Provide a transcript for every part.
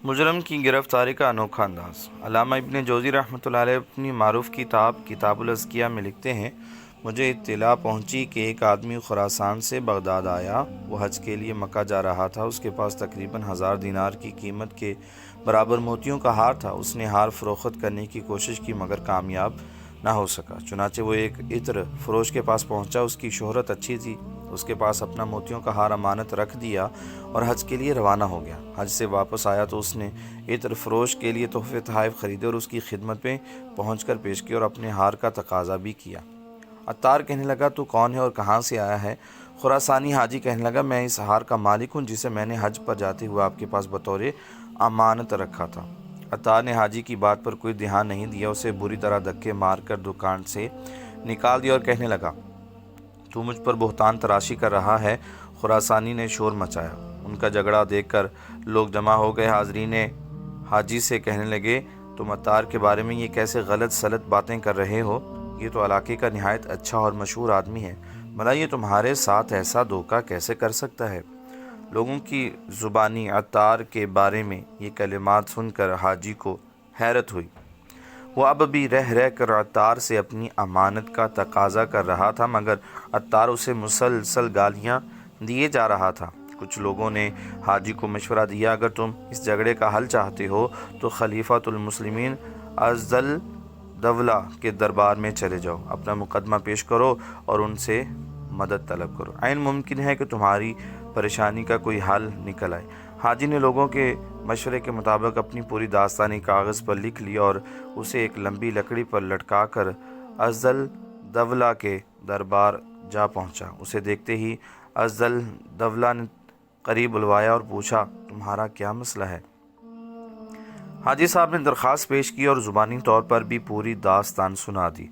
مجرم کی گرفتاری کا انوکھا انداز۔ علامہ ابن جوزی رحمۃ اللہ علیہ اپنی معروف کتاب الازکیہ میں لکھتے ہیں، مجھے اطلاع پہنچی کہ ایک آدمی خراسان سے بغداد آیا۔ وہ حج کے لیے مکہ جا رہا تھا۔ اس کے پاس تقریباً 1000 دینار کی قیمت کے برابر موتیوں کا ہار تھا۔ اس نے ہار فروخت کرنے کی کوشش کی مگر کامیاب نہ ہو سکا۔ چنانچہ وہ ایک عطر فروش کے پاس پہنچا۔ اس کی شہرت اچھی تھی۔ اس کے پاس اپنا موتیوں کا ہار امانت رکھ دیا اور حج کے لیے روانہ ہو گیا۔ حج سے واپس آیا تو اس نے عطر فروش کے لیے تحفے تحائف خریدے اور اس کی خدمت میں پہنچ کر پیش کیا اور اپنے ہار کا تقاضا بھی کیا۔ عطار کہنے لگا، تو کون ہے اور کہاں سے آیا ہے؟ خراسانی حاجی کہنے لگا، میں اس ہار کا مالک ہوں جسے میں نے حج پر جاتے ہوئے آپ کے پاس بطور امانت رکھا تھا۔ عطار نے حاجی کی بات پر کوئی دھیان نہیں دیا، اسے بری طرح دھکے مار کر دکان سے نکال دیا اور کہنے لگا، تو مجھ پر بہتان تراشی کر رہا ہے۔ خراسانی نے شور مچایا۔ ان کا جھگڑا دیکھ کر لوگ جمع ہو گئے۔ حاضرین حاجی سے کہنے لگے، تم عطار کے بارے میں یہ کیسے غلط سلط باتیں کر رہے ہو؟ یہ تو علاقے کا نہایت اچھا اور مشہور آدمی ہے، بھلا یہ تمہارے ساتھ ایسا دھوکہ کیسے کر سکتا ہے؟ لوگوں کی زبانی عطار کے بارے میں یہ کلمات سن کر حاجی کو حیرت ہوئی۔ وہ اب بھی رہ کر عطار سے اپنی امانت کا تقاضا کر رہا تھا مگر عطار اسے مسلسل گالیاں دیے جا رہا تھا۔ کچھ لوگوں نے حاجی کو مشورہ دیا، اگر تم اس جھگڑے کا حل چاہتے ہو تو خلیفۃ المسلمین عز-الدولہ کے دربار میں چلے جاؤ، اپنا مقدمہ پیش کرو اور ان سے مدد طلب کرو، عین ممکن ہے کہ تمہاری پریشانی کا کوئی حل نکل آئے۔ حاجی نے لوگوں کے مشورے کے مطابق اپنی پوری داستانی کاغذ پر لکھ لی اور اسے ایک لمبی لکڑی پر لٹکا کر عز-الدولہ کے دربار جا پہنچا۔ اسے دیکھتے ہی عز-الدولہ نے قریب بلوایا اور پوچھا، تمہارا کیا مسئلہ ہے؟ حاجی صاحب نے درخواست پیش کی اور زبانی طور پر بھی پوری داستان سنا دی۔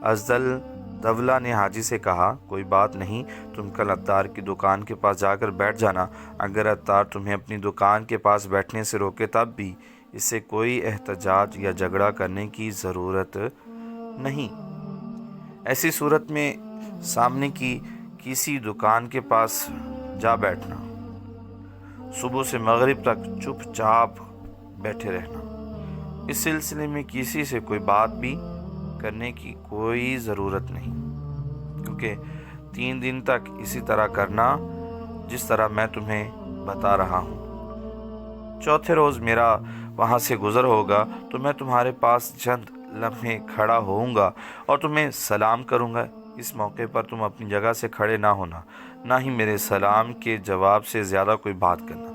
عز-الدولہ نے حاجی سے کہا، کوئی بات نہیں، تم کل عطار کی دکان کے پاس جا کر بیٹھ جانا۔ اگر عطار تمہیں اپنی دکان کے پاس بیٹھنے سے روکے تب بھی اس سے کوئی احتجاج یا جھگڑا کرنے کی ضرورت نہیں۔ ایسی صورت میں سامنے کی کسی دکان کے پاس جا بیٹھنا، صبح سے مغرب تک چپ چاپ بیٹھے رہنا، اس سلسلے میں کسی سے کوئی بات بھی کرنے کی کوئی ضرورت نہیں، کیونکہ 3 دن تک اسی طرح کرنا جس طرح میں تمہیں بتا رہا ہوں۔ چوتھے روز میرا وہاں سے گزر ہوگا تو میں تمہارے پاس چند لمحے کھڑا ہوؤں گا اور تمہیں سلام کروں گا۔ اس موقع پر تم اپنی جگہ سے کھڑے نہ ہونا، نہ ہی میرے سلام کے جواب سے زیادہ کوئی بات کرنا۔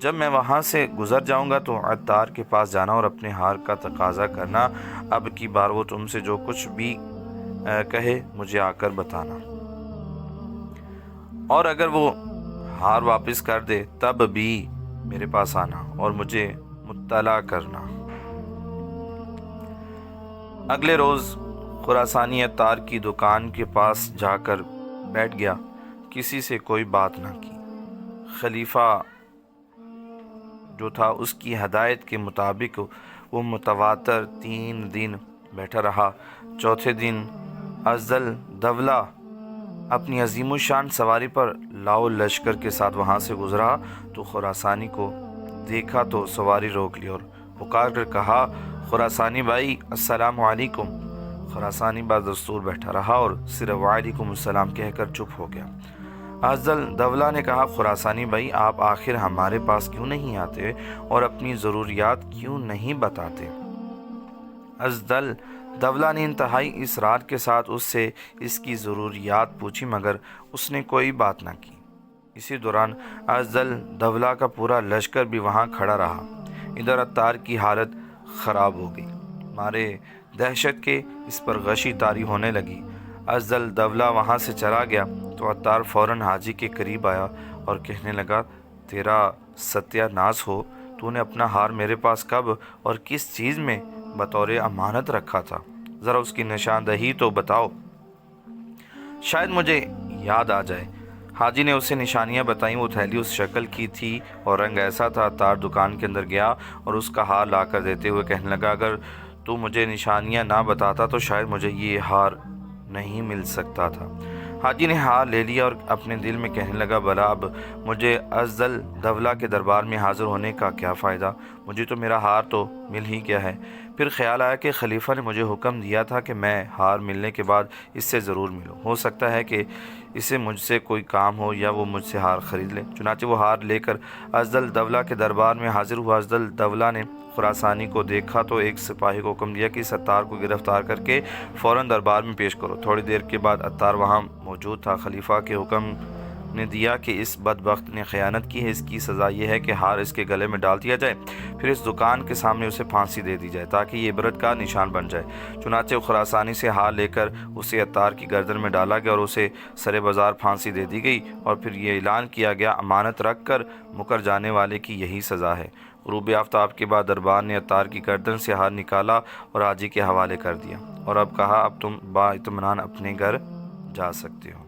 جب میں وہاں سے گزر جاؤں گا تو عطار کے پاس جانا اور اپنے ہار کا تقاضا کرنا۔ اب کی بار وہ تم سے جو کچھ بھی کہے مجھے آ کر بتانا، اور اگر وہ ہار واپس کر دے تب بھی میرے پاس آنا اور مجھے مطلع کرنا۔ اگلے روز خراسانی عطار کی دکان کے پاس جا کر بیٹھ گیا، کسی سے کوئی بات نہ کی۔ خلیفہ جو تھا اس کی ہدایت کے مطابق وہ متواتر 3 دن بیٹھا رہا۔ چوتھے دن عز-الدولہ اپنی عظیم الشان سواری پر لاؤ لشکر کے ساتھ وہاں سے گزرا تو خراسانی کو دیکھا تو سواری روک لی اور پکار کر کہا، خراسانی بھائی السلام علیکم۔ خراسانی بدستور بیٹھا رہا اور صرف وعلیکم السلام کہہ کر چپ ہو گیا۔ عز-الدولہ نے کہا، خراسانی بھائی آپ آخر ہمارے پاس کیوں نہیں آتے اور اپنی ضروریات کیوں نہیں بتاتے؟ عز-الدولہ نے انتہائی اصرار کے ساتھ اس سے اس کی ضروریات پوچھی مگر اس نے کوئی بات نہ کی۔ اسی دوران عز-الدولہ کا پورا لشکر بھی وہاں کھڑا رہا۔ ادھر عطار کی حالت خراب ہو گئی، مارے دہشت کے اس پر غشی طاری ہونے لگی۔ عز-الدولہ وہاں سے چلا گیا تو عطار فوراً حاجی کے قریب آیا اور کہنے لگا، تیرا ستیہ ناس ہو، تو نے اپنا ہار میرے پاس کب اور کس چیز میں بطور امانت رکھا تھا؟ ذرا اس کی نشاندہی تو بتاؤ، شاید مجھے یاد آ جائے۔ حاجی نے اسے نشانیاں بتائیں۔ وہ تھیلی اس شکل کی تھی اور رنگ ایسا تھا۔ عطار دکان کے اندر گیا اور اس کا ہار لا کر دیتے ہوئے کہنے لگا، اگر تو مجھے نشانیاں نہ بتاتا تو شاید مجھے یہ ہار نہیں مل سکتا تھا۔ حاجی نے ہار لے لیا اور اپنے دل میں کہنے لگا بھلا اب مجھے ازدل دولہ کے دربار میں حاضر ہونے کا کیا فائدہ، مجھے تو میرا ہار تو مل ہی گیا ہے۔ پھر خیال آیا کہ خلیفہ نے مجھے حکم دیا تھا کہ میں ہار ملنے کے بعد اس سے ضرور ملوں، ہو سکتا ہے کہ اسے مجھ سے کوئی کام ہو یا وہ مجھ سے ہار خرید لے۔ چنانچہ وہ ہار لے کر ازدل دولہ کے دربار میں حاضر ہوا۔ ازدل دولہ نے خراسانی کو دیکھا تو ایک سپاہی کو حکم دیا کہ اس عطار کو گرفتار کر کے فوراً دربار میں پیش کرو۔ تھوڑی دیر کے بعد عطار وہاں موجود تھا۔ خلیفہ کے حکم نے دیا کہ اس بدبخت نے خیانت کی ہے، اس کی سزا یہ ہے کہ ہار اس کے گلے میں ڈال دیا جائے، پھر اس دکان کے سامنے اسے پھانسی دے دی جائے تاکہ یہ عبرت کا نشان بن جائے۔ چنانچہ خراسانی سے ہار لے کر اسے عطار کی گردن میں ڈالا گیا اور اسے سر بازار پھانسی دے دی گئی، اور پھر یہ اعلان کیا گیا امانت رکھ کر مکر جانے والے کی یہی سزا ہے۔ غروب آفتاب کے بعد دربار نے عطار کی گردن سے ہار نکالا اور حاجی کے حوالے کر دیا، اور اب کہا اب تم با اطمینان اپنے گھر جا سکتے ہو۔